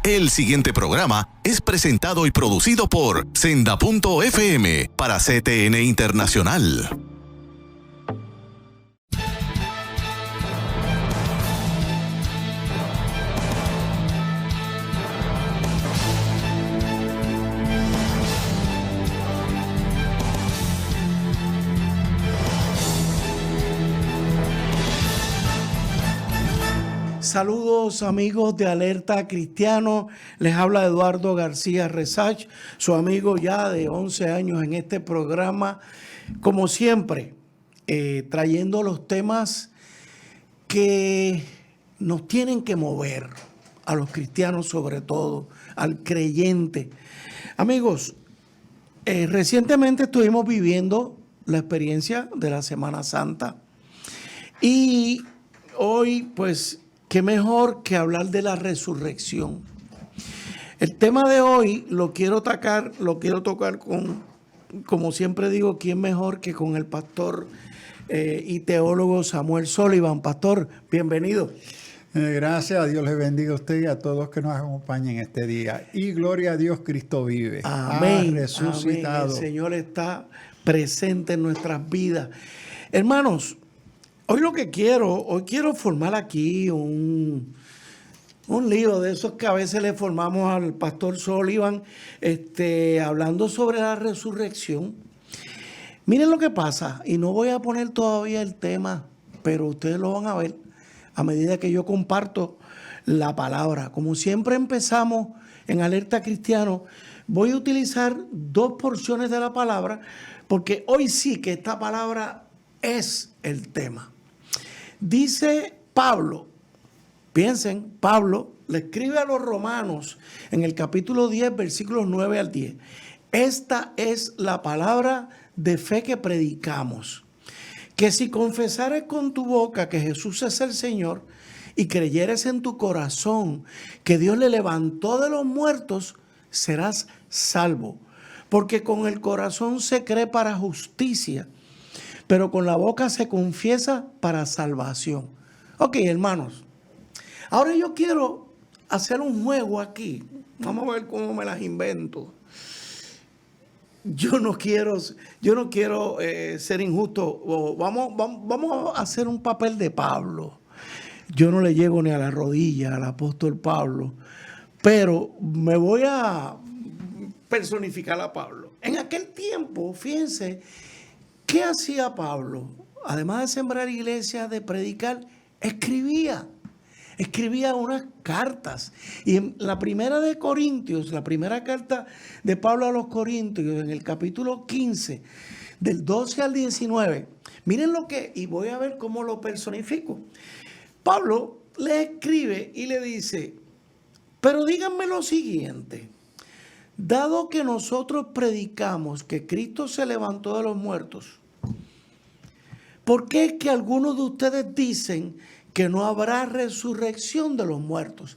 El siguiente programa es presentado y producido por Senda.fm para CTN Internacional. Saludos amigos de Alerta Cristiano, les habla Eduardo García Resach, su amigo ya de 11 años en este programa, como siempre, trayendo los temas que nos tienen que mover, a los cristianos sobre todo, al creyente. Amigos, recientemente estuvimos viviendo la experiencia de la Semana Santa y hoy pues qué mejor que hablar de la resurrección. El tema de hoy lo quiero tocar con, como siempre digo, quién mejor que con el pastor y teólogo Samuel Sullivan. Pastor, bienvenido. Gracias a Dios, les bendiga a usted y a todos que nos acompañen este día. Y gloria a Dios, Cristo vive. Amén. Ha resucitado. Amén. El Señor está presente en nuestras vidas. Hermanos, hoy quiero formar aquí un lío de esos que a veces le formamos al pastor Sullivan, hablando sobre la resurrección. Miren lo que pasa, y no voy a poner todavía el tema, pero ustedes lo van a ver a medida que yo comparto la palabra. Como siempre empezamos en Alerta Cristiano, voy a utilizar dos porciones de la palabra, porque hoy sí que esta palabra es el tema. Dice Pablo, piensen, Pablo le escribe a los romanos en el capítulo 10, versículos 9 al 10. Esta es la palabra de fe que predicamos, que si confesares con tu boca que Jesús es el Señor y creyeres en tu corazón que Dios le levantó de los muertos, serás salvo. Porque con el corazón se cree para justicia, pero con la boca se confiesa para salvación. Ok, hermanos. Ahora yo quiero hacer un juego aquí. Vamos a ver cómo me las invento. Yo no quiero ser injusto. Vamos a hacer un papel de Pablo. Yo no le llego ni a la rodilla al apóstol Pablo, pero me voy a personificar a Pablo. En aquel tiempo, fíjense, ¿qué hacía Pablo? Además de sembrar iglesias, de predicar, escribía unas cartas. Y en la primera de Corintios, la primera carta de Pablo a los Corintios, en el capítulo 15, del 12 al 19, miren y voy a ver cómo lo personifico. Pablo le escribe y le dice, pero díganme lo siguiente, dado que nosotros predicamos que Cristo se levantó de los muertos, ¿por qué es que algunos de ustedes dicen que no habrá resurrección de los muertos?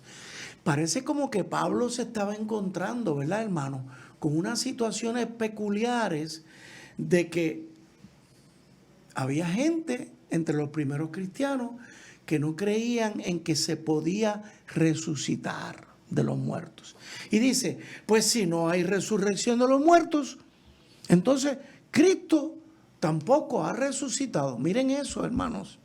Parece como que Pablo se estaba encontrando, ¿verdad, hermano?, con unas situaciones peculiares de que había gente entre los primeros cristianos que no creían en que se podía resucitar de los muertos. Y dice, pues si no hay resurrección de los muertos, entonces Cristo tampoco ha resucitado. Miren eso, hermanos.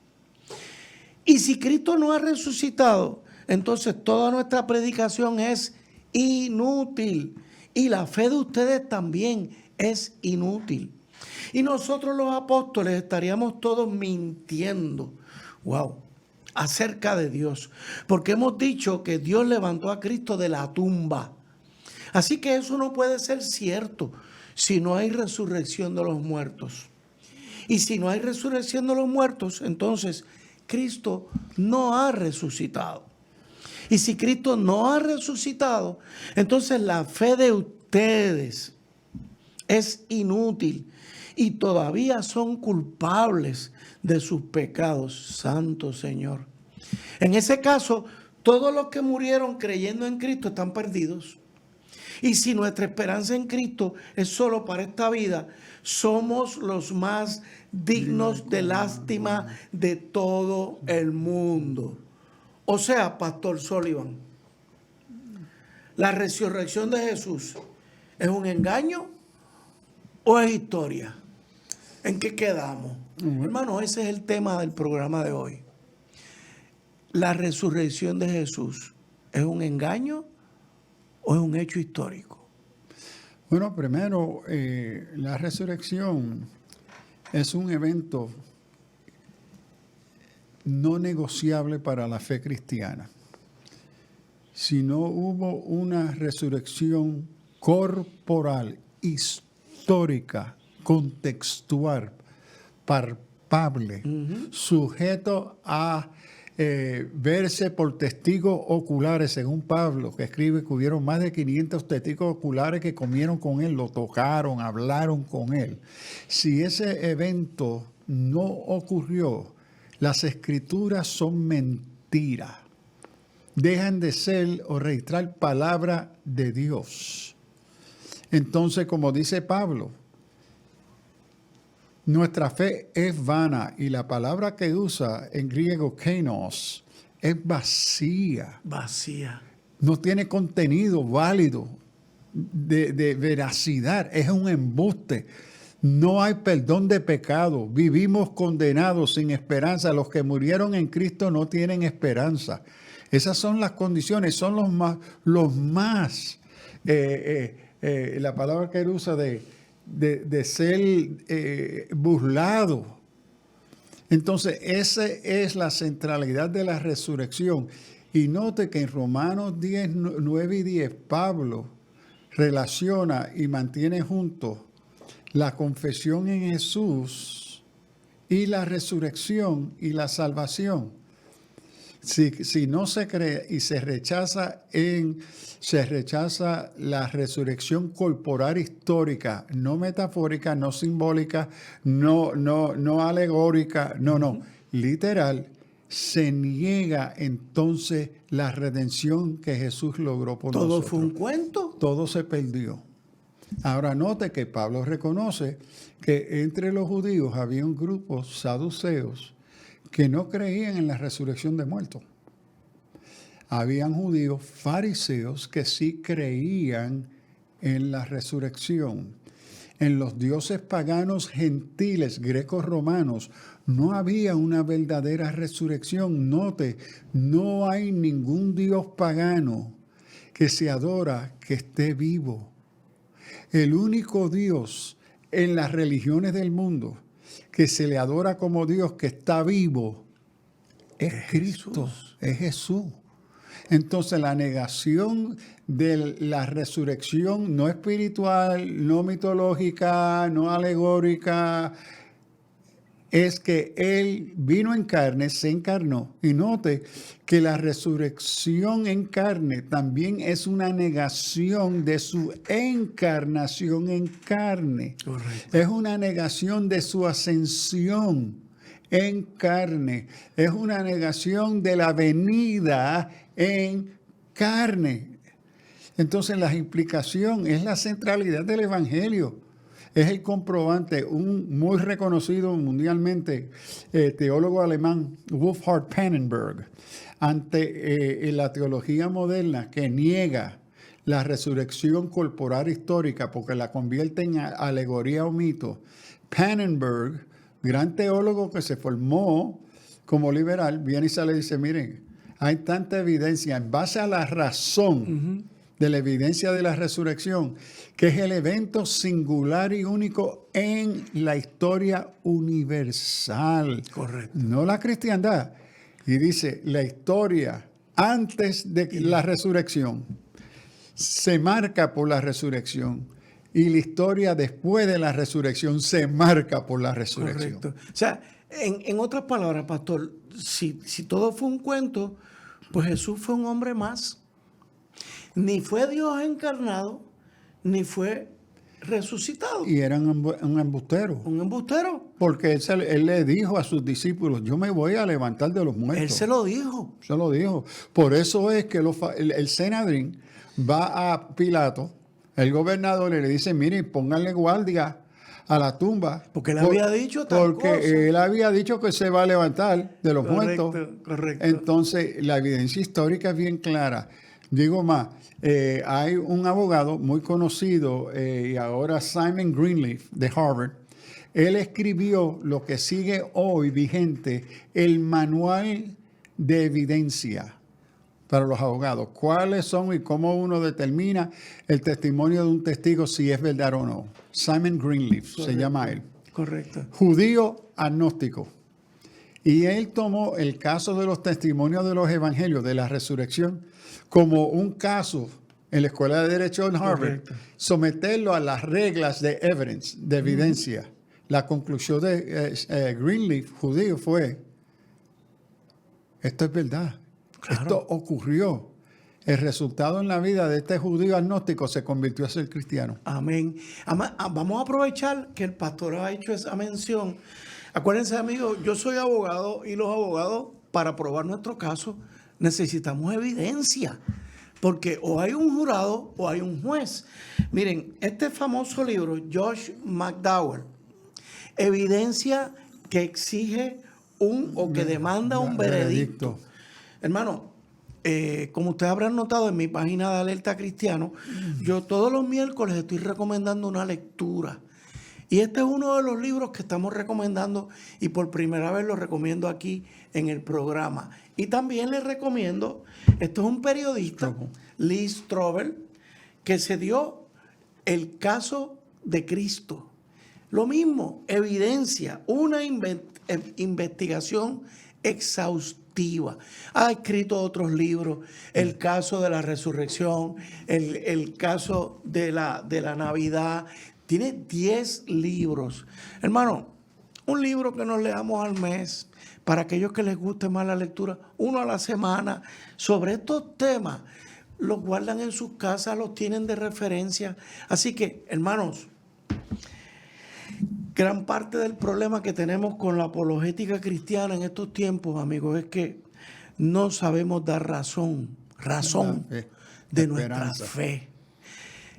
Y si Cristo no ha resucitado, entonces toda nuestra predicación es inútil. Y la fe de ustedes también es inútil. Y nosotros los apóstoles estaríamos todos mintiendo. Wow. Acerca de Dios. Porque hemos dicho que Dios levantó a Cristo de la tumba. Así que eso no puede ser cierto si no hay resurrección de los muertos. Y si no hay resurrección de los muertos, entonces Cristo no ha resucitado. Y si Cristo no ha resucitado, entonces la fe de ustedes es inútil y todavía son culpables de sus pecados. Santo Señor. En ese caso, todos los que murieron creyendo en Cristo están perdidos. Y si nuestra esperanza en Cristo es solo para esta vida, somos los más dignos de lástima de todo el mundo. O sea, Pastor Sullivan, ¿la resurrección de Jesús es un engaño o es historia? ¿En qué quedamos? Hermano, ese es el tema del programa de hoy. ¿La resurrección de Jesús es un engaño o es un hecho histórico? Bueno, primero, la resurrección es un evento no negociable para la fe cristiana. Si no hubo una resurrección corporal, histórica, contextual, palpable, sujeto a verse por testigos oculares, según Pablo, que escribe que hubieron más de 500 testigos oculares que comieron con él, lo tocaron, hablaron con él. Si ese evento no ocurrió, las escrituras son mentiras. Dejan de ser o registrar palabra de Dios. Entonces, como dice Pablo, nuestra fe es vana y la palabra que usa en griego kainos es vacía. Vacía. No tiene contenido válido de veracidad. Es un embuste. No hay perdón de pecado. Vivimos condenados sin esperanza. Los que murieron en Cristo no tienen esperanza. Esas son las condiciones. Son los más la palabra que él usa de ser burlado. Entonces, esa es la centralidad de la resurrección. Y note que en Romanos 10, 9 y 10, Pablo relaciona y mantiene juntos la confesión en Jesús y la resurrección y la salvación. Si no se cree y se rechaza la resurrección corporal histórica, no metafórica, no simbólica, no alegórica, no, literal, se niega entonces la redención que Jesús logró por nosotros. ¿Todo fue un cuento? Todo se perdió. Ahora note que Pablo reconoce que entre los judíos había un grupo saduceos que no creían en la resurrección de muertos. Habían judíos fariseos que sí creían en la resurrección. En los dioses paganos gentiles, grecos romanos, no había una verdadera resurrección. Note, no hay ningún dios pagano que se adora que esté vivo. El único Dios en las religiones del mundo que se le adora como Dios que está vivo es Cristo, es Jesús. Entonces la negación de la resurrección no espiritual, no mitológica, no alegórica, es que Él vino en carne, se encarnó. Y note que la resurrección en carne también es una negación de su encarnación en carne. Correcto. Es una negación de su ascensión en carne. Es una negación de la venida en carne. Entonces la implicación es la centralidad del Evangelio. Es el comprobante, un muy reconocido mundialmente teólogo alemán, Wolfhard Pannenberg, ante la teología moderna que niega la resurrección corporal histórica porque la convierte en alegoría o mito. Pannenberg, gran teólogo que se formó como liberal, viene y sale y dice, miren, hay tanta evidencia en base a la razón de la evidencia de la resurrección, que es el evento singular y único en la historia universal. Correcto. No la cristiandad. Y dice, la historia antes de la resurrección se marca por la resurrección. Y la historia después de la resurrección se marca por la resurrección. Correcto. O sea, en otras palabras, pastor, si todo fue un cuento, pues Jesús fue un hombre más. Ni fue Dios encarnado, ni fue resucitado. Y era un embustero. Un embustero. Porque él le dijo a sus discípulos, yo me voy a levantar de los muertos. Él se lo dijo. Se lo dijo. Por eso es que el Sanedrín va a Pilato, el gobernador, y le dice, mire, pónganle guardia a la tumba. Porque él había dicho tal Porque cosa. él había dicho que se va a levantar de los Correcto, muertos. correcto. Entonces, la evidencia histórica es bien clara. Digo más, hay un abogado muy conocido y ahora Simon Greenleaf de Harvard. Él escribió lo que sigue hoy vigente, el manual de evidencia para los abogados. ¿Cuáles son y cómo uno determina el testimonio de un testigo si es verdad o no? Simon Greenleaf se llama él. Correcto. Judío agnóstico. Y él tomó el caso de los testimonios de los evangelios de la resurrección como un caso en la Escuela de Derecho en Harvard, Correcto. someterlo a las reglas de evidence, de evidencia. La conclusión de Greenleaf, judío, fue, esto es verdad, Claro. esto ocurrió. El resultado en la vida de este judío agnóstico se convirtió a ser cristiano. Amén. Vamos a aprovechar que el pastor ha hecho esa mención. Acuérdense, amigos, yo soy abogado y los abogados, para probar nuestro caso, necesitamos evidencia. Porque o hay un jurado o hay un juez. Miren, este famoso libro, Josh McDowell, evidencia que exige o que demanda un veredicto. Hermano, como ustedes habrán notado en mi página de Alerta Cristiano, yo todos los miércoles estoy recomendando una lectura. Y este es uno de los libros que estamos recomendando y por primera vez lo recomiendo aquí en el programa. Y también les recomiendo, esto es un periodista, Lee Strobel, que se dio el caso de Cristo. Lo mismo, evidencia, una investigación exhaustiva. Ha escrito otros libros, el caso de la resurrección, el caso de la Navidad. Tiene 10 libros. Hermano, un libro que nos leamos al mes, para aquellos que les guste más la lectura, uno a la semana, sobre estos temas, los guardan en sus casas, los tienen de referencia. Así que, hermanos, gran parte del problema que tenemos con la apologética cristiana en estos tiempos, amigos, es que no sabemos dar razón de nuestra fe.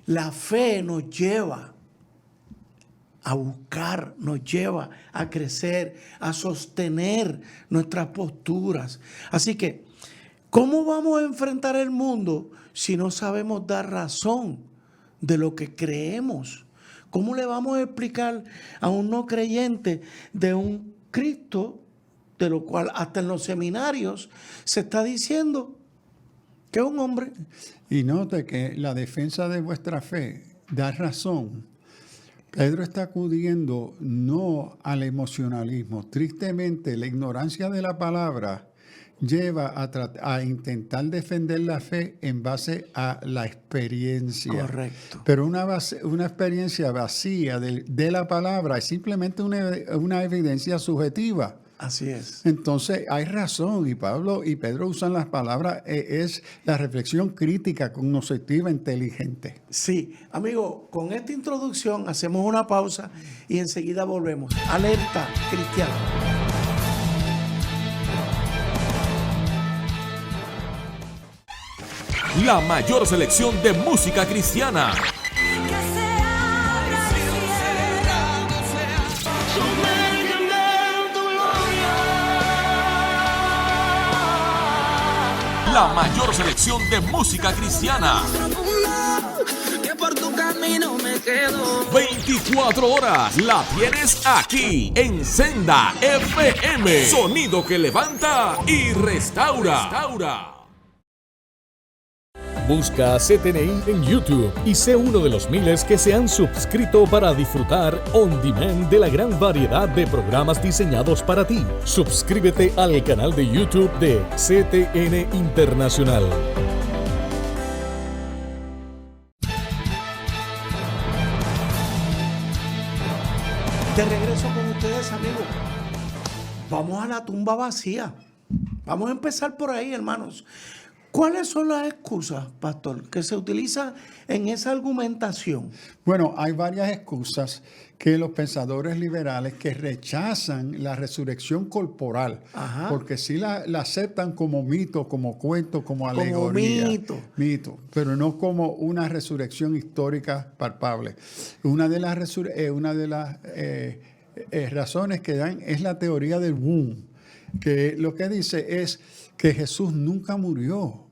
La fe nos lleva a buscar, nos lleva a crecer, a sostener nuestras posturas. Así que, ¿cómo vamos a enfrentar el mundo si no sabemos dar razón de lo que creemos? ¿Cómo le vamos a explicar a un no creyente de un Cristo, de lo cual hasta en los seminarios se está diciendo que es un hombre? Y note que la defensa de vuestra fe da razón. Pedro está acudiendo no al emocionalismo. Tristemente, la ignorancia de la palabra lleva a intentar defender la fe en base a la experiencia. Correcto. Pero una experiencia vacía de la palabra es simplemente una evidencia subjetiva. Así es. Entonces hay razón, y Pablo y Pedro usan las palabras, es la reflexión crítica, cognoscitiva, inteligente. Sí, amigo, con esta introducción hacemos una pausa y enseguida volvemos. Alerta Cristiana. La mayor selección de música cristiana. La mayor selección de música cristiana. 24 horas la tienes aquí en Senda FM. Sonido que levanta y restaura. Busca CTNI en YouTube y sé uno de los miles que se han suscrito para disfrutar on demand de la gran variedad de programas diseñados para ti. Suscríbete al canal de YouTube de CTN Internacional. De regreso con ustedes, amigos. Vamos a la tumba vacía. Vamos a empezar por ahí, hermanos. ¿Cuáles son las excusas, pastor, que se utilizan en esa argumentación? Bueno, hay varias excusas que los pensadores liberales que rechazan la resurrección corporal, Ajá. porque sí la aceptan como mito, como cuento, como alegoría. Mito, pero no como una resurrección histórica palpable. Una de las razones que dan es la teoría del womb, que lo que dice es que Jesús nunca murió,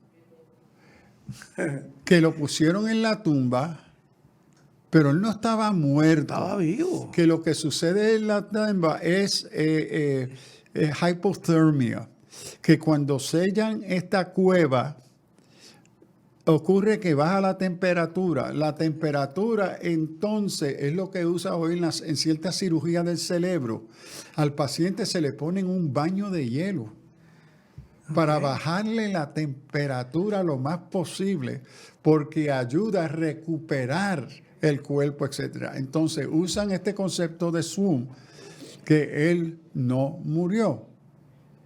que lo pusieron en la tumba, pero él no estaba muerto. Estaba vivo. Que lo que sucede en la tumba es hipotermia, que cuando sellan esta cueva ocurre que baja la temperatura. La temperatura entonces es lo que usa hoy en ciertas cirugías del cerebro. Al paciente se le pone un baño de hielo para bajarle la temperatura lo más posible, porque ayuda a recuperar el cuerpo, etc. Entonces usan este concepto de swoon, que él no murió.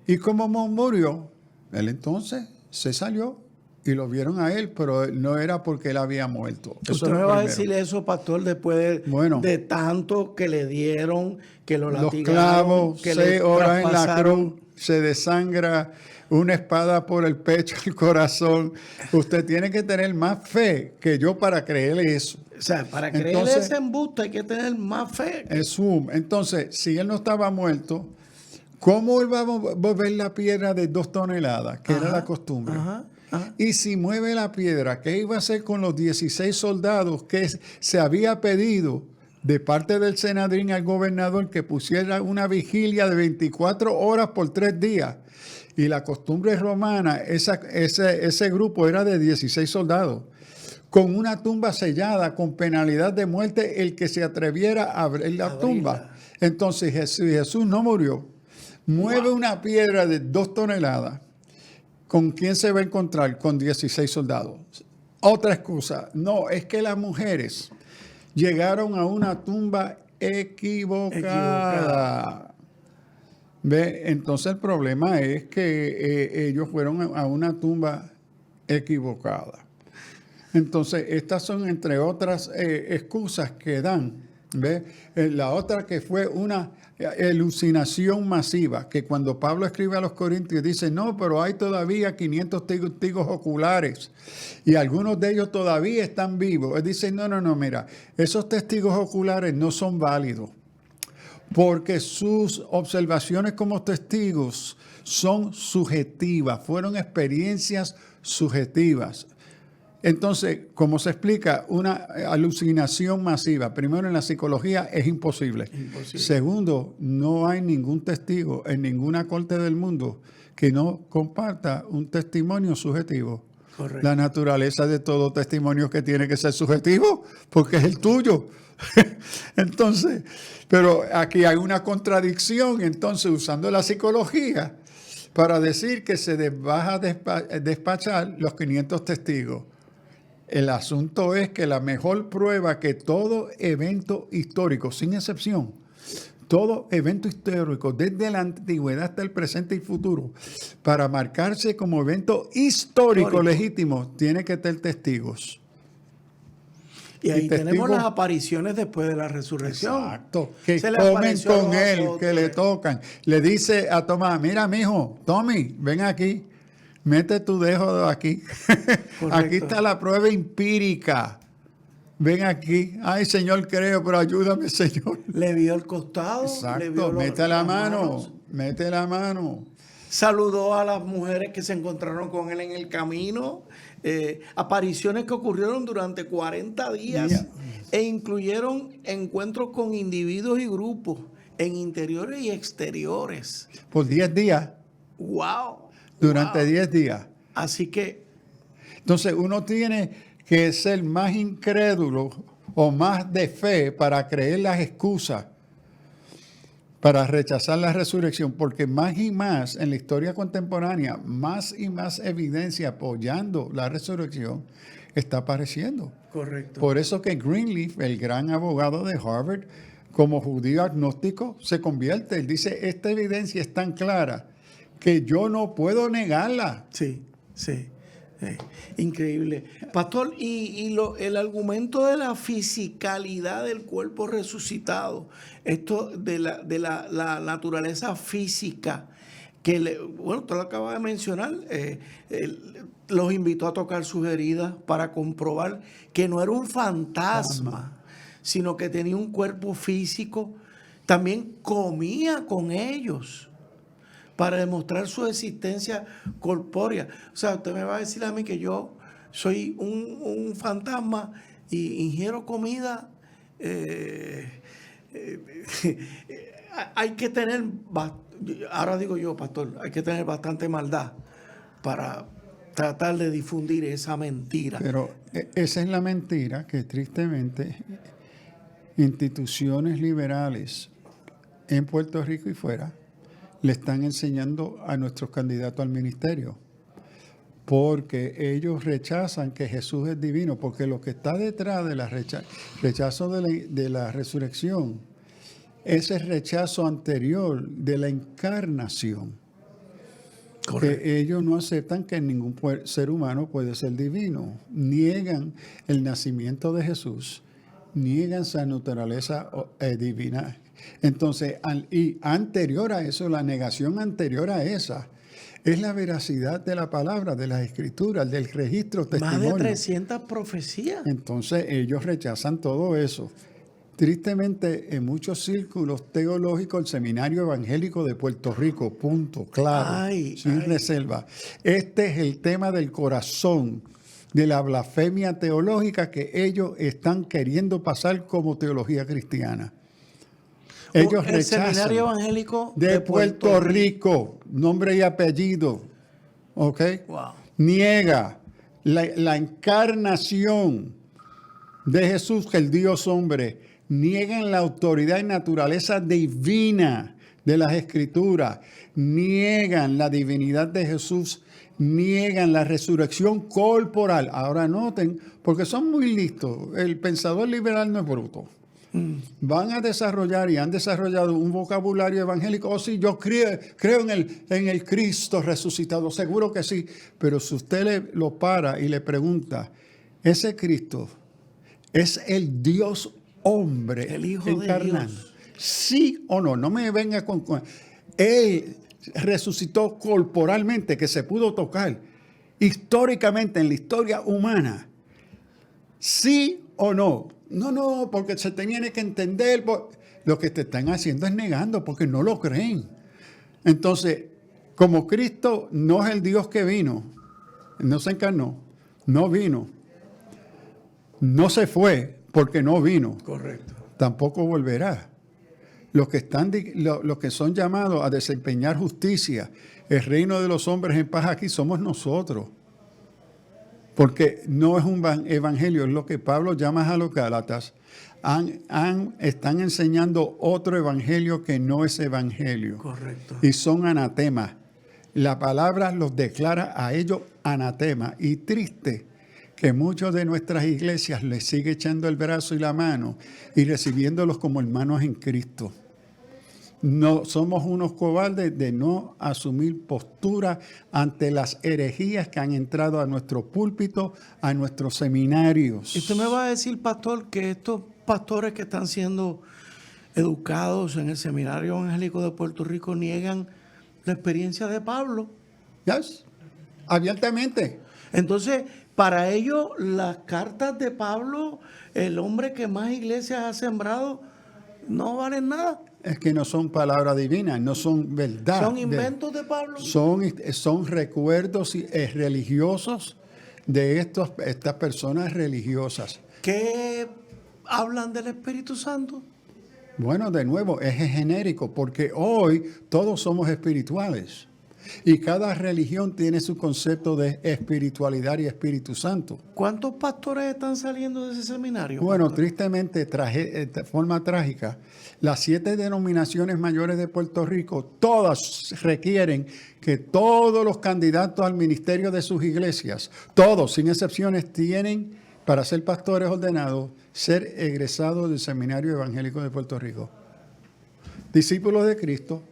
Y como no murió, él entonces se salió y lo vieron a él, pero no era porque él había muerto. ¿Usted me va a decir eso, pastor, después de tanto que le dieron, que lo latigaron? Los clavos, que 6 horas en la traspasaron? cruz, se desangra una espada por el pecho, el corazón. Usted tiene que tener más fe que yo para creerle eso. O sea, para creerle ese embuste hay que tener más fe. Es zoom. Entonces, si él no estaba muerto, ¿cómo él va a mover la piedra de 2 toneladas? Que era la costumbre. Y si mueve la piedra, ¿qué iba a hacer con los 16 soldados que se había pedido de parte del Senadrín al gobernador que pusiera una vigilia de 24 horas por 3 días? Y la costumbre romana, ese grupo era de 16 soldados, con una tumba sellada, con penalidad de muerte, el que se atreviera a abrir la tumba. Entonces Jesús no murió, mueve una piedra de 2 toneladas, ¿con quién se va a encontrar? Con 16 soldados. Otra excusa, no, es que las mujeres llegaron a una tumba equivocada. ¿Ve? Entonces el problema es que ellos fueron a una tumba equivocada. Entonces estas son entre otras excusas que dan. ¿Ve? La otra que fue una alucinación masiva, que cuando Pablo escribe a los Corintios dice, no, pero hay todavía 500 testigos oculares y algunos de ellos todavía están vivos. Él dice, no, mira, esos testigos oculares no son válidos, porque sus observaciones como testigos son subjetivas, fueron experiencias subjetivas. Entonces, como se explica, una alucinación masiva, primero en la psicología es imposible. Segundo, no hay ningún testigo en ninguna corte del mundo que no comparta un testimonio subjetivo. Correcto. La naturaleza de todo testimonio es que tiene que ser subjetivo, porque es el tuyo. Entonces, pero aquí hay una contradicción, entonces, usando la psicología para decir que se va a despachar los 500 testigos. El asunto es que la mejor prueba que todo evento histórico, sin excepción, todo evento histórico, desde la antigüedad hasta el presente y futuro, para marcarse como evento histórico legítimo, tiene que tener testigos. Y ahí tenemos las apariciones después de la resurrección. Exacto, que comen con él, que le tocan. Le dice a Tomás, mira, mijo, Tommy, ven aquí, mete tu dedo aquí. Aquí está la prueba empírica. Ven aquí. Ay, Señor, creo, pero ayúdame, Señor. Le vio el costado. Exacto, le vio mete la mano. Saludó a las mujeres que se encontraron con él en el camino. Apariciones que ocurrieron durante 40 días e incluyeron encuentros con individuos y grupos en interiores y exteriores. Por 10 días. ¡Wow! Durante 10 días. Así que... Entonces uno tiene que ser más incrédulo o más de fe para creer las excusas, para rechazar la resurrección, porque más y más en la historia contemporánea, más y más evidencia apoyando la resurrección está apareciendo. Correcto. Por eso que Greenleaf, el gran abogado de Harvard, como judío agnóstico, se convierte. Él dice, esta evidencia es tan clara que yo no puedo negarla. Sí. Increíble. Pastor, el argumento de la fisicalidad del cuerpo resucitado, esto de la naturaleza física, bueno, tú lo acabas de mencionar, los invitó a tocar sus heridas para comprobar que no era un fantasma, sino que tenía un cuerpo físico. También comía con ellos para demostrar su existencia corpórea. O sea, usted me va a decir a mí que yo soy un fantasma y ingiero comida. Hay que tener, ahora digo yo, pastor, hay que tener bastante maldad para tratar de difundir esa mentira. Pero esa es la mentira que tristemente instituciones liberales en Puerto Rico y fuera le están enseñando a nuestros candidatos al ministerio, porque ellos rechazan que Jesús es divino, porque lo que está detrás del rechazo de la resurrección es el rechazo anterior de la encarnación. Correcto. Que ellos no aceptan que ningún ser humano puede ser divino, niegan el nacimiento de Jesús, niegan su naturaleza divina. Entonces, y anterior a eso, la negación anterior a esa, es la veracidad de la palabra, de las escrituras, del registro testimonio. Más de 300 profecías. Entonces, ellos rechazan todo eso. Tristemente, en muchos círculos teológicos, el Seminario Evangélico de Puerto Rico, punto, claro, sin reserva. Este es el tema del corazón de la blasfemia teológica que ellos están queriendo pasar como teología cristiana. Ellos el rechazan. Seminario Evangélico de Puerto Rico, nombre y apellido, ¿ok? Wow. Niega la encarnación de Jesús, el Dios hombre. Niegan la autoridad y naturaleza divina de las Escrituras. Niegan la divinidad de Jesús. Niegan la resurrección corporal. Ahora noten, porque son muy listos. El pensador liberal no es bruto. Van a desarrollar y han desarrollado un vocabulario evangélico. Oh, sí, yo creo en el Cristo resucitado. Seguro que sí. Pero si usted lo para y le pregunta, ¿ese Cristo es el Dios hombre, el Hijo encarnado? de Dios? ¿Sí o no? No me venga con... Él resucitó corporalmente, que se pudo tocar históricamente en la historia humana. ¿Sí o no? No, porque se tiene que entender. Lo que te están haciendo es negando, porque no lo creen. Entonces, como Cristo no es el Dios que vino, no se encarnó, no vino, no se fue porque no vino. Correcto. Tampoco volverá. Los que son llamados a desempeñar justicia, el reino de los hombres en paz aquí somos nosotros. Porque no es un evangelio, es lo que Pablo llama a los Gálatas. Están enseñando otro evangelio que no es evangelio. Correcto. Y son anatemas. La palabra los declara a ellos anatemas. Y triste que muchos de nuestras iglesias les sigue echando el brazo y la mano y recibiéndolos como hermanos en Cristo. No somos unos cobardes de no asumir postura ante las herejías que han entrado a nuestro púlpito, a nuestros seminarios. Y usted me va a decir, pastor, que estos pastores que están siendo educados en el Seminario Evangélico de Puerto Rico niegan la experiencia de Pablo. Yes. Abiertamente. Entonces, para ellos, las cartas de Pablo, el hombre que más iglesias ha sembrado, no valen nada. Es que no son palabras divinas, no son verdad. ¿Son inventos de Pablo? Son recuerdos religiosos de estas personas religiosas. ¿Qué hablan del Espíritu Santo? Bueno, de nuevo, es genérico, porque hoy todos somos espirituales. Y cada religión tiene su concepto de espiritualidad y Espíritu Santo. ¿Cuántos pastores están saliendo de ese seminario? Bueno, pastor? tristemente, de forma trágica, las 7 denominaciones mayores de Puerto Rico, todas requieren que todos los candidatos al ministerio de sus iglesias, todos, sin excepciones, tienen, para ser pastores ordenados, ser egresados del Seminario Evangélico de Puerto Rico. Discípulos de Cristo,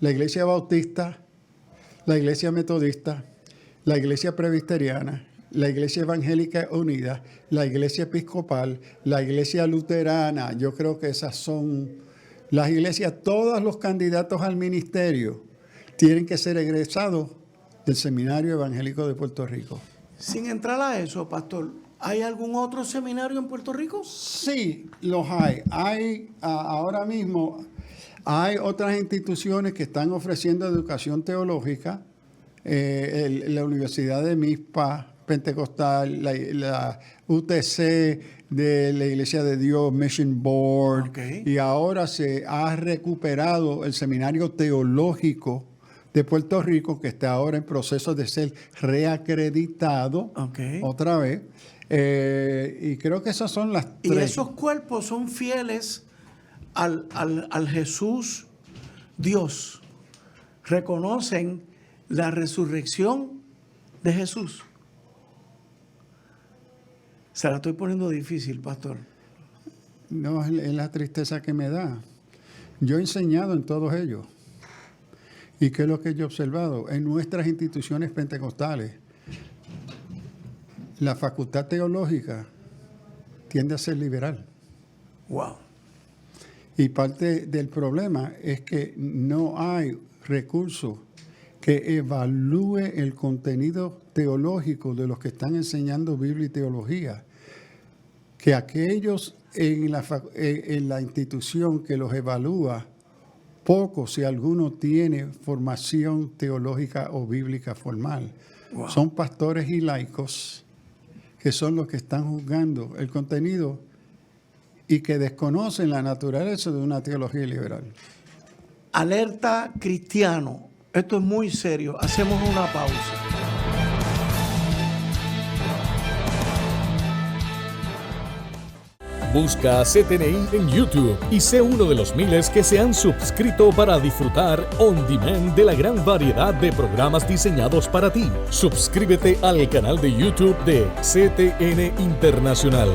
la Iglesia Bautista, la Iglesia Metodista, la Iglesia Presbiteriana, la Iglesia Evangélica Unida, la Iglesia Episcopal, la Iglesia Luterana. Yo creo que esas son las iglesias. Todos los candidatos al ministerio tienen que ser egresados del Seminario Evangélico de Puerto Rico. Sin entrar a eso, pastor, ¿hay algún otro seminario en Puerto Rico? Sí, los hay. Ahora mismo hay otras instituciones que están ofreciendo educación teológica. La Universidad de Mizpah Pentecostal, la UTC de la Iglesia de Dios, Mission Board. Okay. Y ahora se ha recuperado el Seminario Teológico de Puerto Rico, que está ahora en proceso de ser reacreditado otra vez. Y creo que esas son las tres. Y esos cuerpos son fieles al Jesús Dios. Reconocen la resurrección de Jesús. Se la estoy poniendo difícil, pastor. No, es la tristeza que me da. Yo he enseñado en todos ellos. ¿Y qué es lo que yo he observado? En nuestras instituciones pentecostales, la facultad teológica tiende a ser liberal. Wow. Y parte del problema es que no hay recursos que evalúe el contenido teológico de los que están enseñando Biblia y teología. Que aquellos en la institución que los evalúa, poco, si alguno, tiene formación teológica o bíblica formal. Wow. Son pastores y laicos que son los que están juzgando el contenido y que desconocen la naturaleza de una teología liberal. Alerta cristiano. Esto es muy serio. Hacemos una pausa. Busca CTNI en YouTube y sé uno de los miles que se han suscrito para disfrutar on demand de la gran variedad de programas diseñados para ti. Suscríbete al canal de YouTube de CTN Internacional.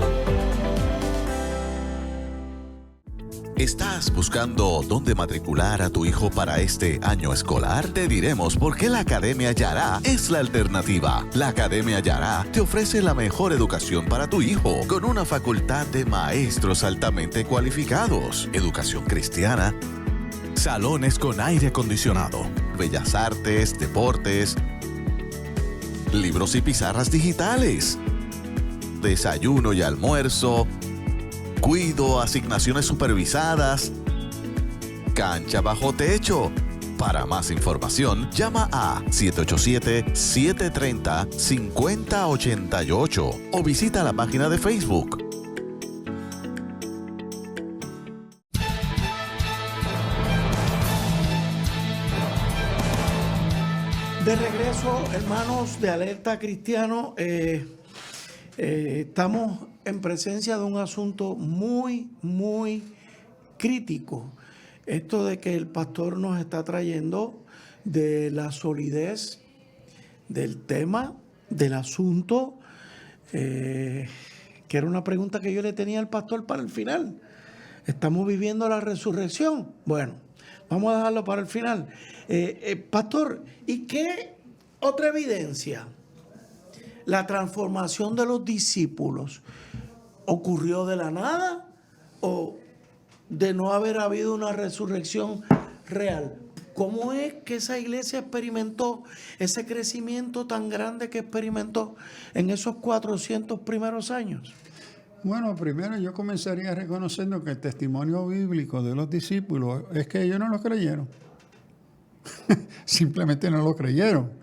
¿Estás buscando dónde matricular a tu hijo para este año escolar? Te diremos por qué la Academia Yará es la alternativa. La Academia Yará te ofrece la mejor educación para tu hijo, con una facultad de maestros altamente cualificados, educación cristiana, salones con aire acondicionado, bellas artes, deportes, libros y pizarras digitales, desayuno y almuerzo, cuido, asignaciones supervisadas, cancha bajo techo. Para más información, llama a 787-730-5088 o visita la página de Facebook. De regreso, hermanos de Alerta Cristiano, estamos en presencia de un asunto muy, muy crítico. Esto de que el pastor nos está trayendo de la solidez del tema, del asunto, que era una pregunta que yo le tenía al pastor para el final. ¿Estamos viviendo la resurrección? Bueno, vamos a dejarlo para el final. Pastor, ¿y qué otra evidencia? La transformación de los discípulos ocurrió de la nada o de no haber habido una resurrección real. ¿Cómo es que esa iglesia experimentó ese crecimiento tan grande que experimentó en esos 400 primeros años? Bueno, primero yo comenzaría reconociendo que el testimonio bíblico de los discípulos es que ellos no lo creyeron. Simplemente no lo creyeron.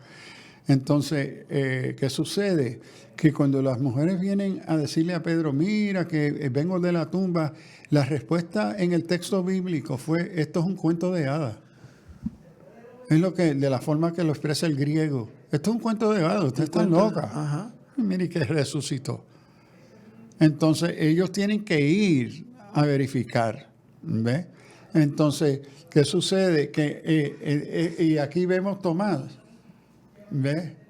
Entonces, ¿qué sucede? Que cuando las mujeres vienen a decirle a Pedro, mira que vengo de la tumba, la respuesta en el texto bíblico fue, esto es un cuento de hadas. Es lo que, de la forma que lo expresa el griego. Esto es un cuento de hadas, ustedes están locas. Ajá. Mire que resucitó. Entonces, ellos tienen que ir a verificar. ¿Ve? Entonces, ¿qué sucede? Y aquí vemos Tomás. ¿Ve?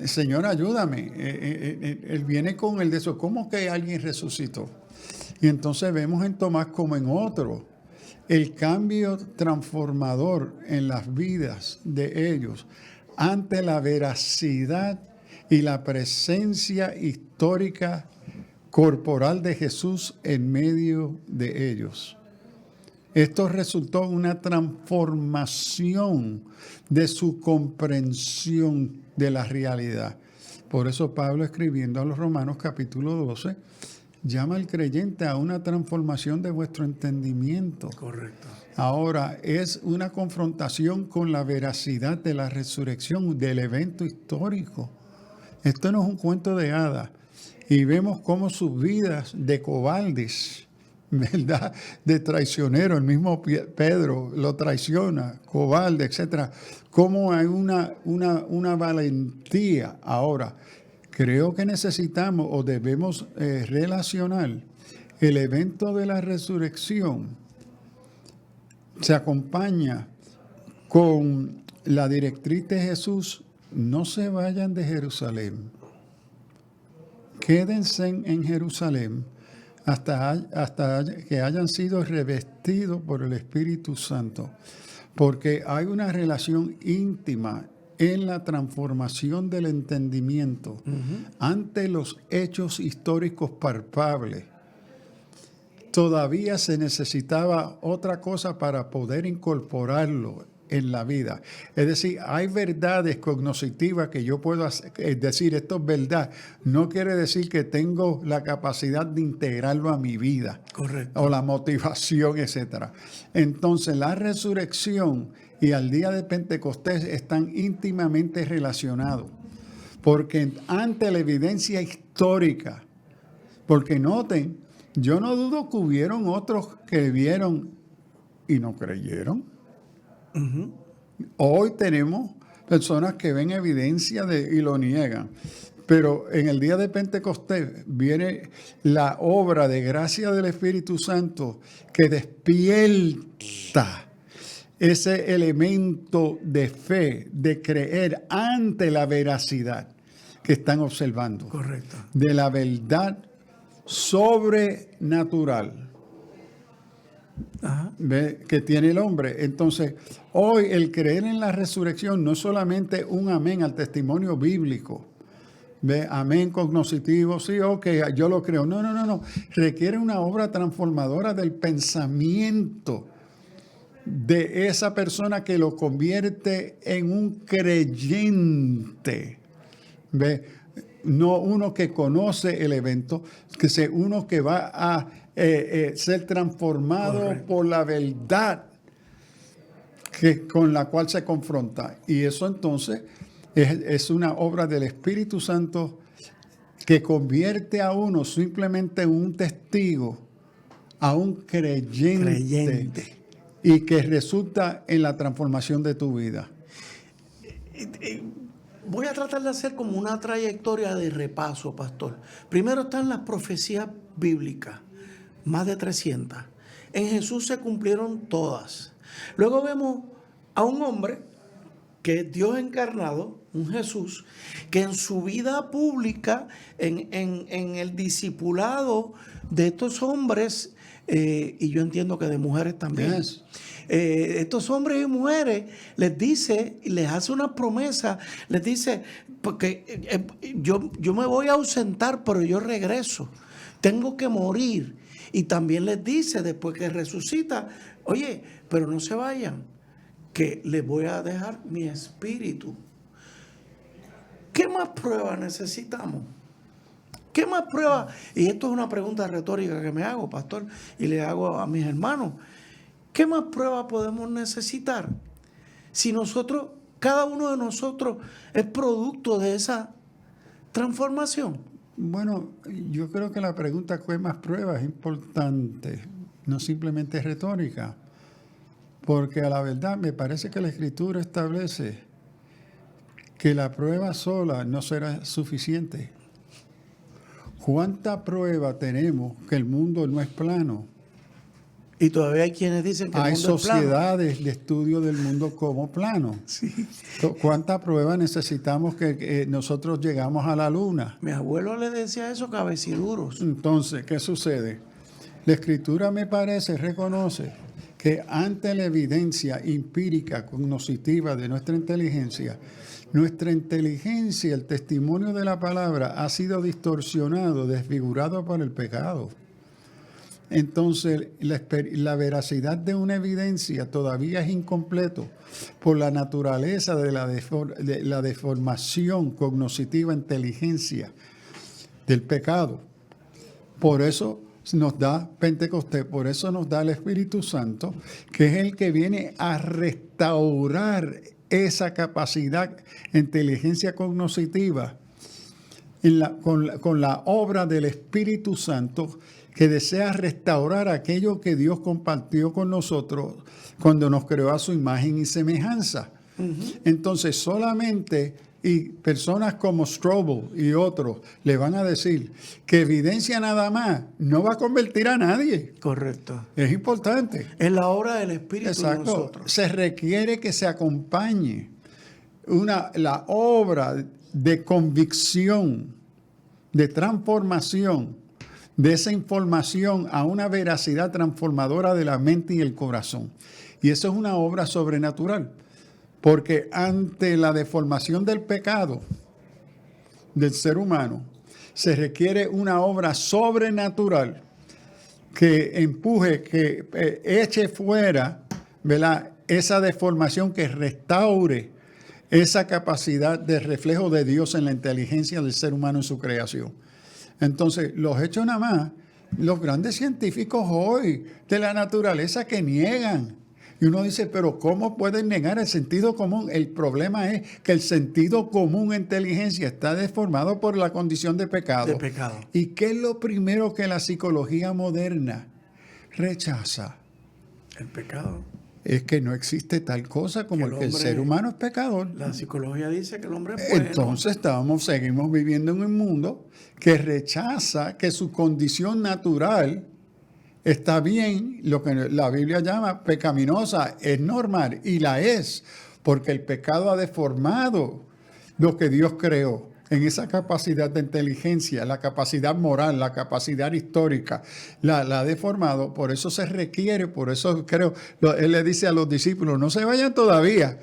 Señor, ayúdame. Él viene con el de eso. ¿Cómo que alguien resucitó? Y entonces vemos en Tomás como en otro el cambio transformador en las vidas de ellos ante la veracidad y la presencia histórica corporal de Jesús en medio de ellos. Esto resultó en una transformación de su comprensión de la realidad. Por eso Pablo, escribiendo a los Romanos capítulo 12, llama al creyente a una transformación de vuestro entendimiento. Correcto. Ahora, es una confrontación con la veracidad de la resurrección, del evento histórico. Esto no es un cuento de hadas. Y vemos cómo sus vidas de cobardes, ¿verdad?, de traicionero, el mismo Pedro lo traiciona, cobarde, etcétera. Cómo hay una valentía. Ahora, creo que necesitamos o debemos relacionar el evento de la resurrección. Se acompaña con la directriz de Jesús: no se vayan de Jerusalén. Quédense en Jerusalén hasta que hayan sido revestidos por el Espíritu Santo. Porque hay una relación íntima en la transformación del entendimiento ante los hechos históricos palpables. Todavía se necesitaba otra cosa para poder incorporarlo en la vida. Es decir, hay verdades cognitivas que yo puedo decir, esto es verdad. No quiere decir que tengo la capacidad de integrarlo a mi vida. Correcto. O la motivación, etcétera. Entonces, la resurrección y al día de Pentecostés están íntimamente relacionados. Porque ante la evidencia histórica, porque noten, yo no dudo que hubieron otros que vieron y no creyeron. Hoy tenemos personas que ven evidencia y lo niegan. Pero en el día de Pentecostés viene la obra de gracia del Espíritu Santo que despierta ese elemento de fe, de creer ante la veracidad que están observando. Correcto. De la verdad sobrenatural. Ajá. Que tiene el hombre. Entonces, hoy el creer en la resurrección no es solamente un amén al testimonio bíblico. Amén cognoscitivo, sí, ok, yo lo creo. No. Requiere una obra transformadora del pensamiento de esa persona que lo convierte en un creyente. No uno que conoce el evento, que sea uno que va a ser transformado Correcto. por la verdad con la cual se confronta. Y eso entonces es una obra del Espíritu Santo que convierte a uno simplemente en un testigo, a un creyente. Y que resulta en la transformación de tu vida. Voy a tratar de hacer como una trayectoria de repaso, pastor. Primero están las profecías bíblicas, más de 300. En Jesús se cumplieron todas. Luego vemos a un hombre que es Dios encarnado, un Jesús, que en su vida pública, en el discipulado de estos hombres, y yo entiendo que de mujeres también, Yes. Estos hombres y mujeres les dice, les hace una promesa, les dice, porque yo me voy a ausentar, pero yo regreso, tengo que morir. Y también les dice, después que resucita, oye, pero no se vayan, que les voy a dejar mi espíritu. ¿Qué más pruebas necesitamos? ¿Qué más pruebas? Y esto es una pregunta retórica que me hago, pastor, y le hago a mis hermanos. ¿Qué más pruebas podemos necesitar? Si nosotros, cada uno de nosotros es producto de esa transformación. Bueno, yo creo que la pregunta ¿cuál más pruebas? Es importante, no simplemente retórica, porque a la verdad me parece que la Escritura establece que la prueba sola no será suficiente. ¿Cuánta prueba tenemos que el mundo no es plano? Y todavía hay quienes dicen que Hay el mundo es plano. sociedades de estudio del mundo como plano. Sí. ¿Cuánta prueba necesitamos que nosotros llegamos a la luna? Mi abuelo le decía eso, cabeciduros. Entonces, ¿qué sucede? La Escritura, me parece, reconoce que ante la evidencia empírica, cognoscitiva de nuestra inteligencia, Nuestra inteligencia, el testimonio de la palabra ha sido distorsionado, desfigurado por el pecado. Entonces, la veracidad de una evidencia todavía es incompleto por la naturaleza de la deformación cognitiva, inteligencia del pecado. Por eso nos da Pentecostés, por eso nos da el Espíritu Santo, que es el que viene a restaurar esa capacidad, inteligencia cognitiva, con la obra del Espíritu Santo, que desea restaurar aquello que Dios compartió con nosotros cuando nos creó a su imagen y semejanza. Entonces, solamente, y personas como Strobel y otros le van a decir que evidencia nada más no va a convertir a nadie. Correcto. Es importante. Es la obra del Espíritu de nosotros. Se requiere que se acompañe la obra de convicción, de transformación de esa información a una veracidad transformadora de la mente y el corazón. Y eso es una obra sobrenatural, porque ante la deformación del pecado del ser humano, se requiere una obra sobrenatural que empuje, que eche fuera, ¿verdad?, esa deformación, que restaure esa capacidad de reflejo de Dios en la inteligencia del ser humano en su creación. Entonces, los hechos nada más, los grandes científicos hoy de la naturaleza que niegan. Y uno dice, pero ¿cómo pueden negar el sentido común? El problema es que el sentido común en inteligencia está deformado por la condición de pecado. ¿Y qué es lo primero que la psicología moderna rechaza? El pecado. Es que no existe tal cosa como que el ser humano es pecador. La psicología dice que el hombre es bueno. Entonces seguimos viviendo en un mundo que rechaza que su condición natural está bien, lo que la Biblia llama pecaminosa, es normal, y la es, porque el pecado ha deformado lo que Dios creó en esa capacidad de inteligencia, la capacidad moral, la capacidad histórica, la ha deformado. Por eso se requiere, por eso creo, él le dice a los discípulos, no se vayan todavía.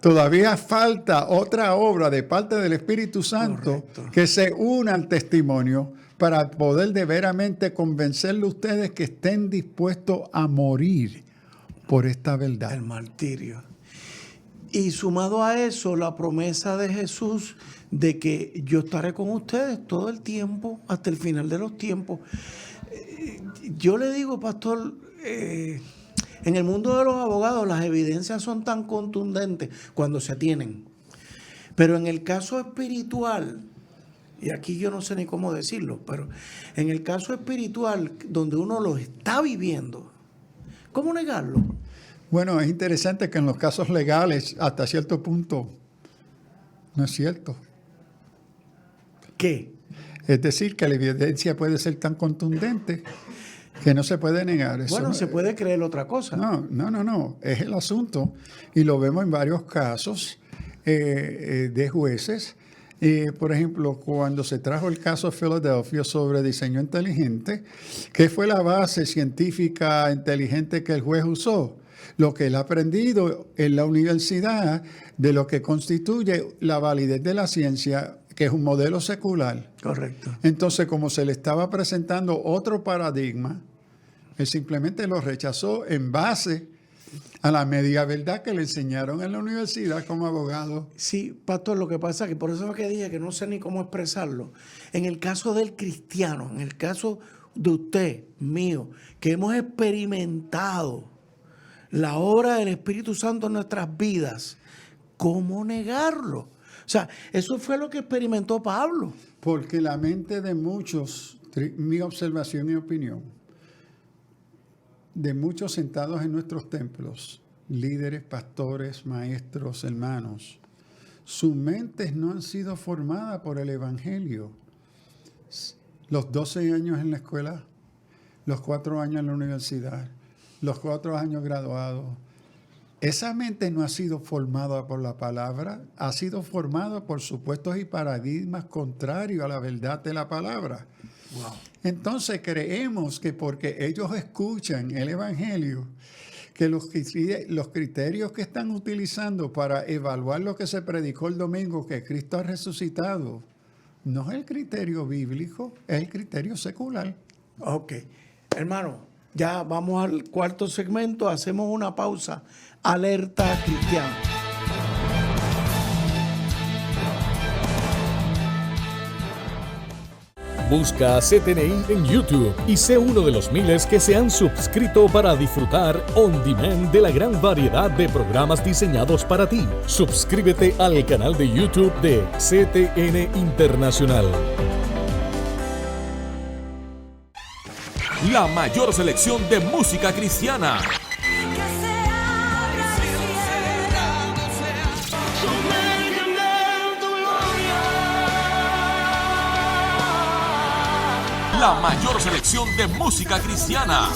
Todavía falta otra obra de parte del Espíritu Santo. Correcto. Que se una al testimonio para poder de veramente convencerle a ustedes que estén dispuestos a morir por esta verdad. El martirio. Y sumado a eso, la promesa de Jesús de que yo estaré con ustedes todo el tiempo, hasta el final de los tiempos. Yo le digo, pastor, en el mundo de los abogados las evidencias son tan contundentes cuando se tienen. Pero en el caso espiritual, y aquí yo no sé ni cómo decirlo, pero en el caso espiritual, donde uno lo está viviendo, ¿cómo negarlo? Bueno, es interesante que en los casos legales, hasta cierto punto, no es cierto. ¿Qué? Es decir, que la evidencia puede ser tan contundente que no se puede negar. Eso bueno, se puede creer otra cosa. No. Es el asunto. Y lo vemos en varios casos de jueces. Por ejemplo, cuando se trajo el caso Philadelphia sobre diseño inteligente, ¿qué fue la base científica inteligente que el juez usó? Lo que él ha aprendido en la universidad de lo que constituye la validez de la ciencia, que es un modelo secular. Correcto. Entonces, como se le estaba presentando otro paradigma, él simplemente lo rechazó en base a la media verdad que le enseñaron en la universidad como abogado. Sí, pastor, lo que pasa es que por eso es que dije que no sé ni cómo expresarlo. En el caso del cristiano, en el caso de usted, mío, que hemos experimentado la obra del Espíritu Santo en nuestras vidas, ¿cómo negarlo? O sea, eso fue lo que experimentó Pablo. Porque la mente de muchos, mi observación y opinión, de muchos sentados en nuestros templos, líderes, pastores, maestros, hermanos, sus mentes no han sido formadas por el Evangelio. Los 12 años en la escuela, los 4 años en la universidad, los 4 años graduados. Esa mente no ha sido formada por la palabra, ha sido formada por supuestos y paradigmas contrarios a la verdad de la palabra. Wow. Entonces creemos que porque ellos escuchan el Evangelio, que los criterios que están utilizando para evaluar lo que se predicó el domingo, que Cristo ha resucitado, no es el criterio bíblico, es el criterio secular. Ok. Hermano, ya vamos al cuarto segmento, hacemos una pausa. Alerta cristiana. Busca CTNI en YouTube y sé uno de los miles que se han suscrito para disfrutar on demand de la gran variedad de programas diseñados para ti. Suscríbete al canal de YouTube de CTN Internacional. La mayor selección de música cristiana. La mayor selección de música cristiana.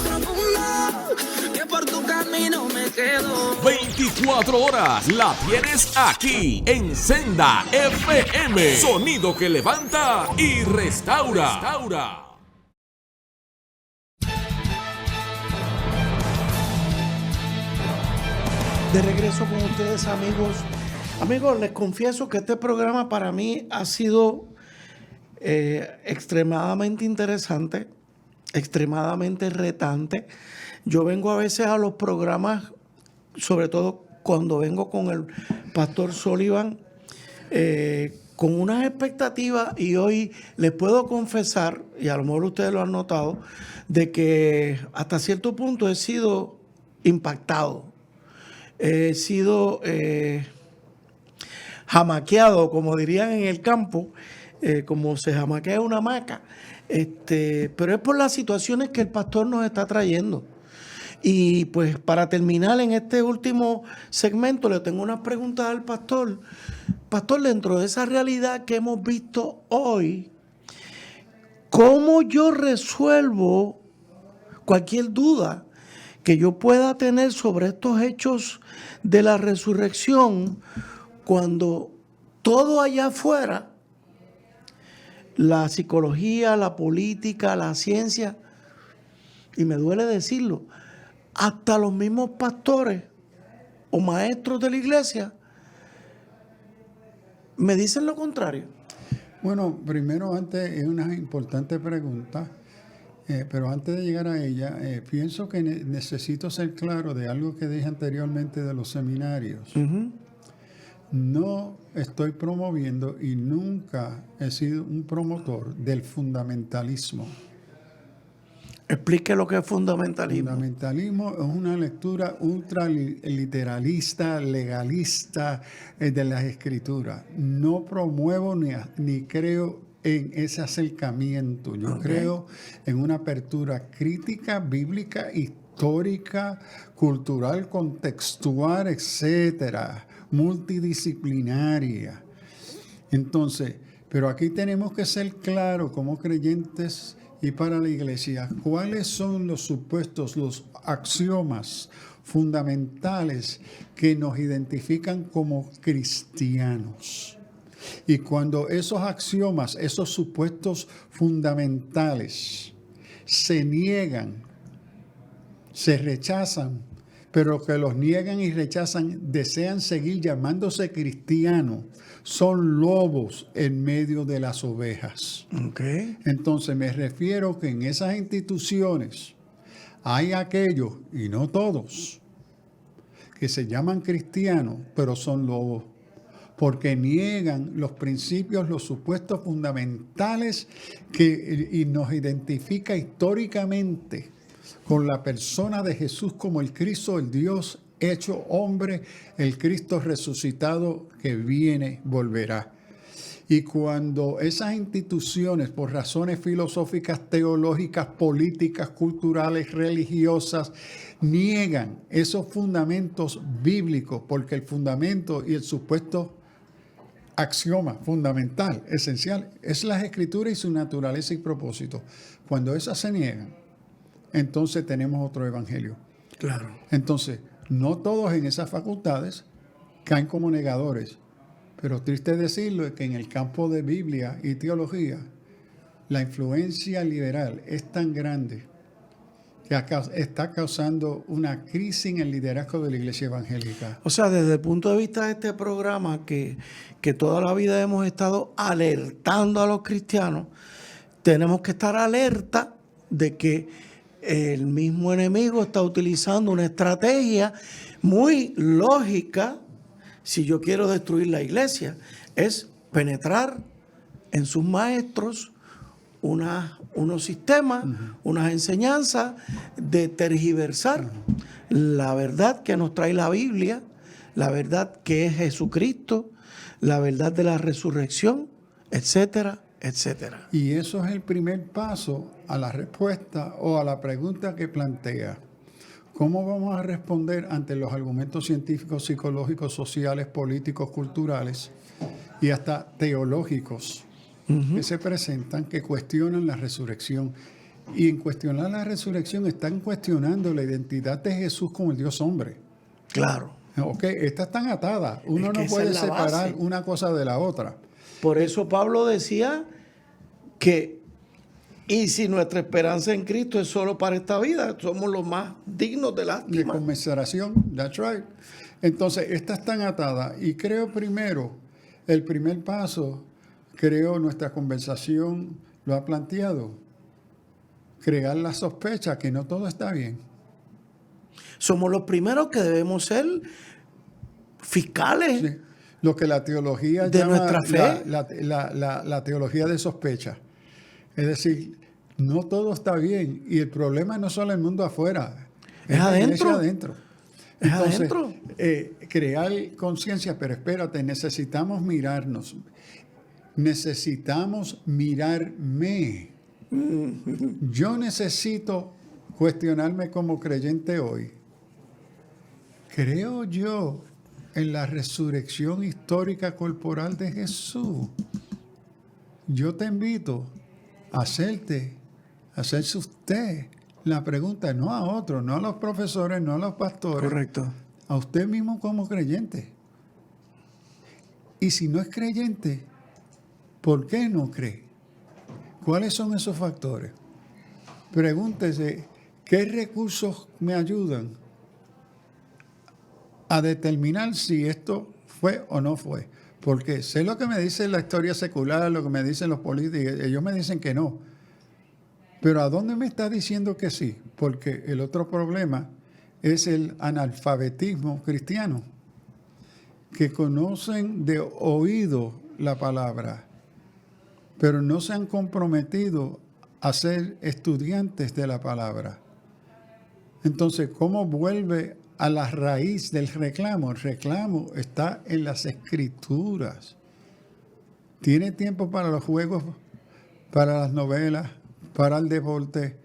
24 horas la tienes aquí en Senda FM. Sonido que levanta y restaura. De regreso con ustedes, amigos. Amigos, les confieso que este programa para mí ha sido extremadamente interesante, extremadamente retante. Yo vengo a veces a los programas, sobre todo cuando vengo con el pastor Sullivan, con unas expectativas, y hoy les puedo confesar, y a lo mejor ustedes lo han notado, de que hasta cierto punto he sido impactado, he sido jamaqueado, como dirían en el campo, como se jamaquea una hamaca, pero es por las situaciones que el pastor nos está trayendo. Y pues para terminar en este último segmento le tengo unas preguntas al pastor. Pastor, dentro de esa realidad que hemos visto hoy, ¿cómo yo resuelvo cualquier duda que yo pueda tener sobre estos hechos de la resurrección cuando todo allá afuera, la psicología, la política, la ciencia, y me duele decirlo, hasta los mismos pastores o maestros de la iglesia me dicen lo contrario? Bueno, primero, antes, es una importante pregunta, pero antes de llegar a ella, pienso que necesito ser claro de algo que dije anteriormente de los seminarios. Uh-huh. No estoy promoviendo y nunca he sido un promotor del fundamentalismo. Explique lo que es fundamentalismo. Fundamentalismo es una lectura ultraliteralista, legalista de las escrituras. No promuevo ni creo en ese acercamiento. Yo creo en una apertura crítica, bíblica, histórica, cultural, contextual, etcétera, multidisciplinaria. Entonces, pero aquí tenemos que ser claros como creyentes y para la iglesia, ¿cuáles son los supuestos, los axiomas fundamentales que nos identifican como cristianos? Y cuando esos axiomas, esos supuestos fundamentales se niegan, se rechazan, pero que los niegan y rechazan desean seguir llamándose cristianos, son lobos en medio de las ovejas. Okay. Entonces me refiero que en esas instituciones hay aquellos, y no todos, que se llaman cristianos, pero son lobos, porque niegan los principios, los supuestos fundamentales y nos identifica históricamente con la persona de Jesús como el Cristo, el Dios hecho hombre, el Cristo resucitado que viene, volverá. Y cuando esas instituciones, por razones filosóficas, teológicas, políticas, culturales, religiosas, niegan esos fundamentos bíblicos, porque el fundamento y el supuesto axioma fundamental, esencial, es las escrituras y su naturaleza y propósito. Cuando esas se niegan, entonces tenemos otro evangelio. Claro. Entonces, no todos en esas facultades caen como negadores, pero triste decirlo es que en el campo de Biblia y teología, la influencia liberal es tan grande que está causando una crisis en el liderazgo de la iglesia evangélica. O sea, desde el punto de vista de este programa que toda la vida hemos estado alertando a los cristianos, tenemos que estar alerta de que el mismo enemigo está utilizando una estrategia muy lógica. Si yo quiero destruir la iglesia, es penetrar en sus maestros unos sistemas, unas enseñanzas, de tergiversar la verdad que nos trae la Biblia, la verdad que es Jesucristo, la verdad de la resurrección, etcétera, etcétera. Y eso es el primer paso a la respuesta o a la pregunta que plantea. ¿Cómo vamos a responder ante los argumentos científicos, psicológicos, sociales, políticos, culturales y hasta teológicos que se presentan, que cuestionan la resurrección? Y en cuestionar la resurrección están cuestionando la identidad de Jesús como el Dios hombre. Claro. Ok, estas están atadas. Uno Es que no esa puede es la separar base. una cosa de la otra. Por eso Pablo decía que, y si nuestra esperanza en Cristo es solo para esta vida, somos los más dignos de De lástima. conmiseración, that's right. Entonces, estas están atadas. Y creo primero, el primer paso, creo nuestra conversación lo ha planteado. Crear la sospecha que no todo está bien. Somos los primeros que debemos ser fiscales. Sí. Lo que la teología de llama nuestra fe. la teología de sospecha. Es decir, no todo está bien. Y el problema no solo el mundo afuera, Es la adentro. iglesia adentro. Es Entonces, adentro. Crear conciencia, pero espérate, necesitamos mirarnos. Necesitamos mirarme. Yo necesito cuestionarme como creyente hoy. ¿Creo yo en la resurrección histórica corporal de Jesús? Yo te invito a hacerse usted la pregunta, no a otros, no a los profesores, no a los pastores. Correcto. A usted mismo como creyente. Y si no es creyente, ¿por qué no cree? ¿Cuáles son esos factores? Pregúntese, ¿qué recursos me ayudan a determinar si esto fue o no fue? Porque sé lo que me dice la historia secular, lo que me dicen los políticos, ellos me dicen que no. Pero ¿a dónde me está diciendo que sí? Porque el otro problema es el analfabetismo cristiano, que conocen de oído la palabra, pero no se han comprometido a ser estudiantes de la palabra. Entonces, ¿cómo vuelve a la raíz del reclamo? El reclamo está en las Escrituras. ¿Tiene tiempo para los juegos, para las novelas, para el deporte,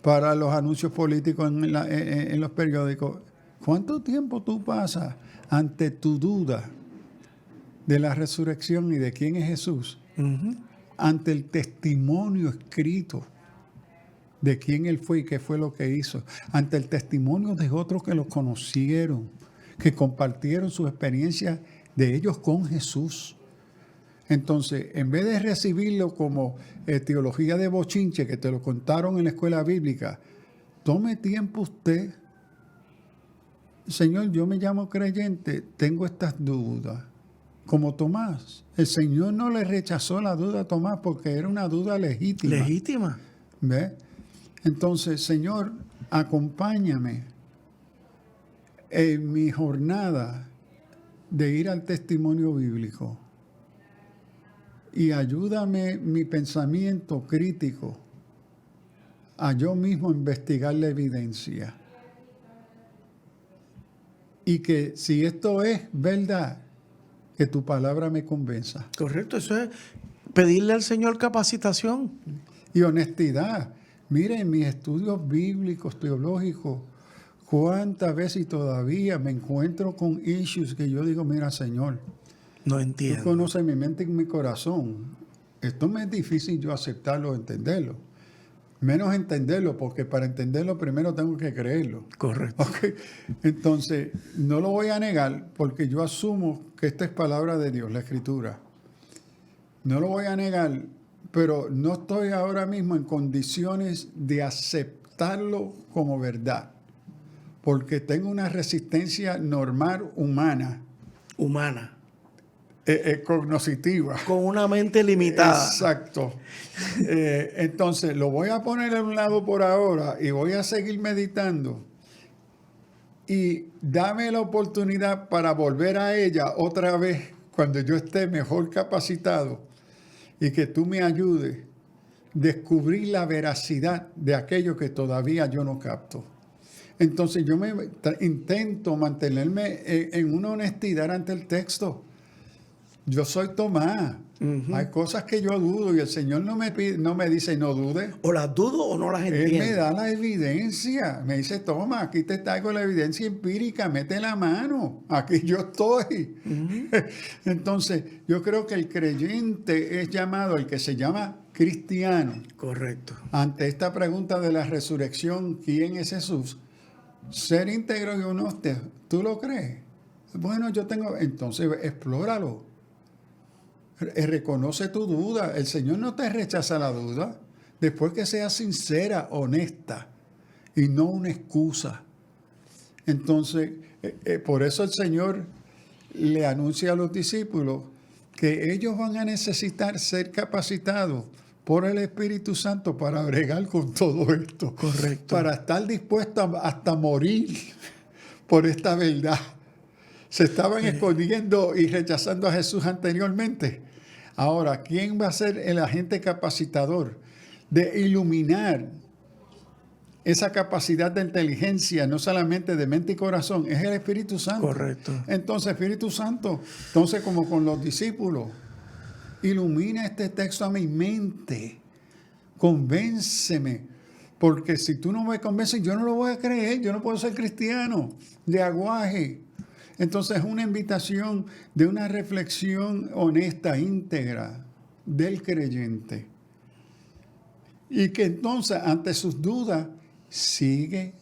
para los anuncios políticos en los periódicos? ¿Cuánto tiempo tú pasas ante tu duda de la resurrección y de quién es Jesús? Ante el testimonio escrito de quién Él fue y qué fue lo que hizo, ante el testimonio de otros que lo conocieron, que compartieron su experiencia de ellos con Jesús. Entonces, en vez de recibirlo como teología de bochinche, que te lo contaron en la escuela bíblica, tome tiempo usted. Señor, yo me llamo creyente, tengo estas dudas. Como Tomás, el Señor no le rechazó la duda a Tomás porque era una duda legítima. Legítima. ¿Ve? Entonces, Señor, acompáñame en mi jornada de ir al testimonio bíblico y ayúdame mi pensamiento crítico a yo mismo investigar la evidencia. Y que si esto es verdad, que tu palabra me convenza. Correcto, eso es pedirle al Señor capacitación. Y honestidad. Miren, en mis estudios bíblicos, teológicos, cuántas veces y todavía me encuentro con issues que yo digo, mira, Señor, No tú entiendo. conoces mi mente y mi corazón. Esto me es difícil yo aceptarlo o entenderlo. Menos entenderlo, porque para entenderlo primero tengo que creerlo. Correcto. Okay. Entonces, no lo voy a negar porque yo asumo que esta es palabra de Dios, la Escritura. No lo voy a negar, pero no estoy ahora mismo en condiciones de aceptar captarlo como verdad, porque tengo una resistencia normal humana, cognitiva. con una mente limitada. Exacto. Entonces, lo voy a poner a un lado por ahora y voy a seguir meditando. Y dame la oportunidad para volver a ella otra vez cuando yo esté mejor capacitado y que tú me ayudes a descubrir la veracidad de aquello que todavía yo no capto. Entonces yo intento mantenerme en una honestidad ante el texto. Yo soy Tomás. Hay cosas que yo dudo y el Señor no me dice no dudes. O las dudo o no las entiendo. Él me da la evidencia. Me dice, toma, aquí te traigo la evidencia empírica, mete la mano. Aquí yo estoy. Entonces, yo creo que el creyente es llamado, el que se llama cristiano. Correcto. Ante esta pregunta de la resurrección, ¿quién es Jesús? Ser íntegro y honesto. ¿Tú lo crees? Bueno, yo tengo... Entonces, explóralo. Reconoce tu duda. El Señor no te rechaza la duda. Después que seas sincera, honesta y no una excusa. Entonces, por eso el Señor le anuncia a los discípulos que ellos van a necesitar ser capacitados por el Espíritu Santo para bregar con todo esto. Correcto. Para estar dispuestos hasta morir por esta verdad. Se estaban escondiendo y rechazando a Jesús anteriormente. Ahora, ¿quién va a ser el agente capacitador de iluminar esa capacidad de inteligencia, no solamente de mente y corazón? Es el Espíritu Santo. Correcto. Entonces, Espíritu Santo, como con los discípulos, ilumina este texto a mi mente, convénceme, porque si tú no me convences, yo no lo voy a creer, yo no puedo ser cristiano de aguaje. Entonces es una invitación de una reflexión honesta, íntegra del creyente. Y que entonces ante sus dudas sigue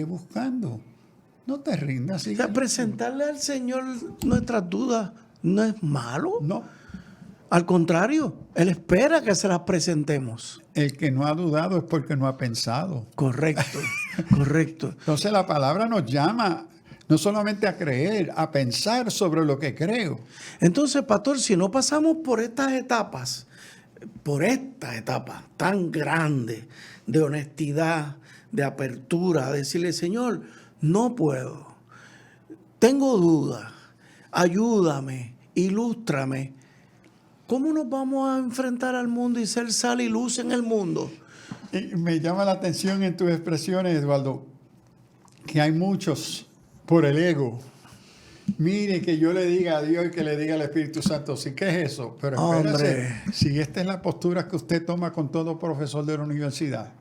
buscando. No te rindas. Sigue. O sea, presentarle al Señor nuestras dudas no es malo. No. Al contrario, Él espera que se las presentemos. El que no ha dudado es porque no ha pensado. Correcto, correcto. Entonces la palabra nos llama no solamente a creer, a pensar sobre lo que creo. Entonces, pastor, si no pasamos por estas etapas, por esta etapa tan grande de honestidad, de apertura, decirle, Señor, no puedo, tengo dudas, ayúdame, ilústrame. ¿Cómo nos vamos a enfrentar al mundo y ser sal y luz en el mundo? Y me llama la atención en tus expresiones, Eduardo, que hay muchos por el ego. Mire, que yo le diga a Dios y que le diga al Espíritu Santo, sí, ¿qué es eso? Pero espérese, si esta es la postura que usted toma con todo profesor de la universidad,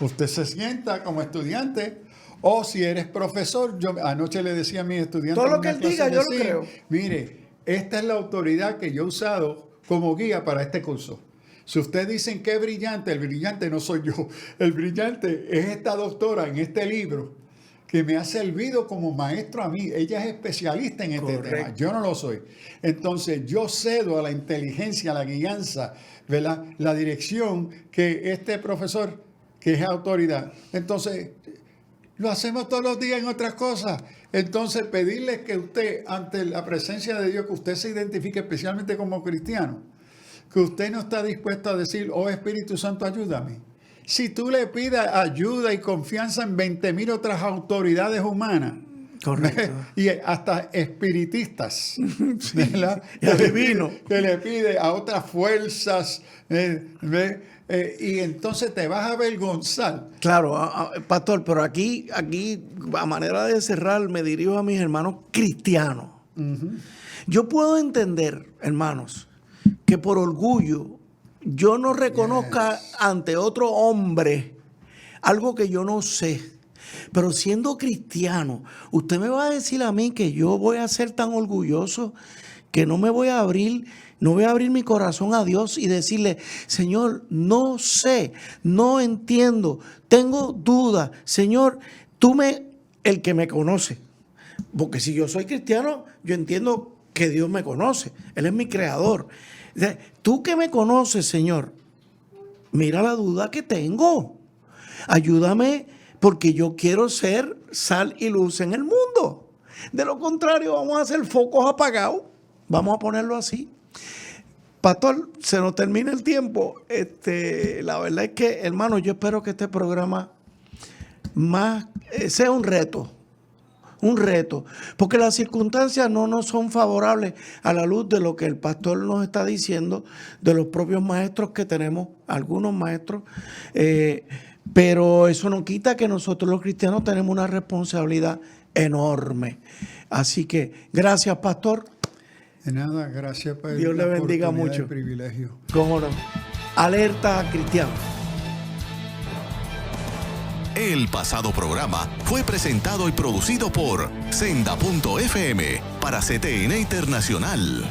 usted se sienta como estudiante, o si eres profesor, yo anoche le decía a mis estudiantes, todo lo que él diga, yo lo creo. Mire, esta es la autoridad que yo he usado como guía para este curso. Si ustedes dicen que es brillante, el brillante no soy yo. El brillante es esta doctora en este libro que me ha servido como maestro a mí. Ella es especialista en este tema. Yo no lo soy. Entonces, yo cedo a la inteligencia, a la guianza, ¿verdad? La dirección que este profesor, que es autoridad. Entonces, lo hacemos todos los días en otras cosas. Entonces, pedirle que usted, ante la presencia de Dios, que usted se identifique especialmente como cristiano, que usted no está dispuesto a decir, oh Espíritu Santo, ayúdame. Si tú le pidas ayuda y confianza en 20,000 otras autoridades humanas, correcto, y hasta espiritistas, sí, y adivino, que le pide a otras fuerzas, y entonces te vas a avergonzar. Claro, pastor, pero aquí a manera de cerrar, me dirijo a mis hermanos cristianos. Yo puedo entender, hermanos, que por orgullo yo no reconozca ante otro hombre algo que yo no sé. Pero siendo cristiano, usted me va a decir a mí que yo voy a ser tan orgulloso que no voy a abrir mi corazón a Dios y decirle, Señor, no sé, no entiendo, tengo dudas. Señor, el que me conoce. Porque si yo soy cristiano, yo entiendo que Dios me conoce. Él es mi creador. Tú que me conoces, Señor, mira la duda que tengo. Ayúdame porque yo quiero ser sal y luz en el mundo. De lo contrario, vamos a hacer focos apagados. Vamos a ponerlo así. Pastor, se nos termina el tiempo. La verdad es que, hermano, yo espero que este programa sea un reto, porque las circunstancias no nos son favorables a la luz de lo que el pastor nos está diciendo, de los propios maestros que tenemos, algunos maestros, pero eso no quita que nosotros los cristianos tenemos una responsabilidad enorme. Así que, gracias, pastor. De nada, gracias por Dios le bendiga mucho. El privilegio. ¿Cómo no? Alerta cristiano. El pasado programa fue presentado y producido por Senda.fm para CTN Internacional.